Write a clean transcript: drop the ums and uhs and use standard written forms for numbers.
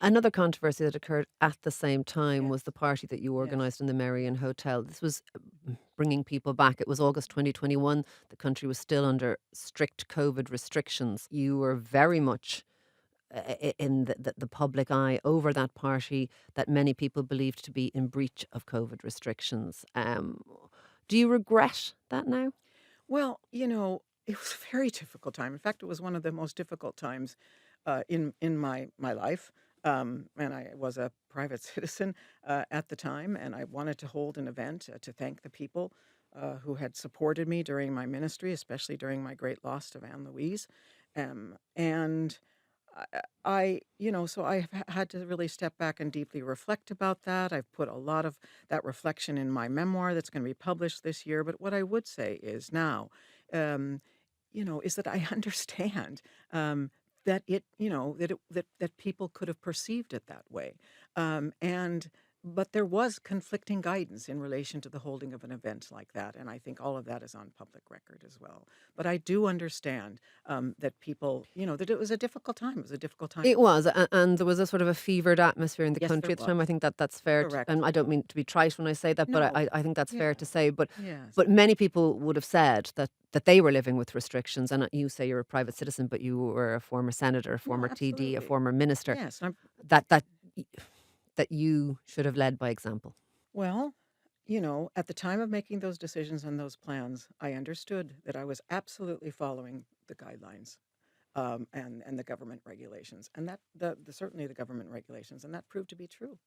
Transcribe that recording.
Another controversy that occurred at the same time was Yes, the party that you yes, organised in the Merrion Hotel. This was bringing people back. It was August 2021. The country was still under strict COVID restrictions. You were very much in the public eye over that party that many people believed to be in breach of COVID restrictions. Do you regret that now? Well, it was a very difficult time. In fact, it was one of the most difficult times in my life. And I was a private citizen at the time, and I wanted to hold an event to thank the people who had supported me during my ministry, especially during my great loss of Anne Louise. And so I have had to really step back and deeply reflect about that. I've put a lot of that reflection in my memoir that's going to be published this year. But what I would say is now, um, is that I understand that that people could have perceived it that way, and but there was conflicting guidance in relation to the holding of an event like that, and I think all of that is on public record as well. But I do understand that people, that it was a difficult time. It was a difficult time. It was, and there was a sort of a fevered atmosphere in the Yes, there country at the time. I was. think that that's fair, Correct. and I don't mean to be trite when I say that, but No. I think that's fair Yeah. to say. Yes. But many people would have said that they were living with restrictions, and you say you're a private citizen, but you were a former senator, a No, former TD, a absolutely. former minister. Yes. That that y- that you should have led by example. Well, at the time of making those decisions and those plans, I understood that I was absolutely following the guidelines and the government regulations, and that certainly the government regulations, and that proved to be true.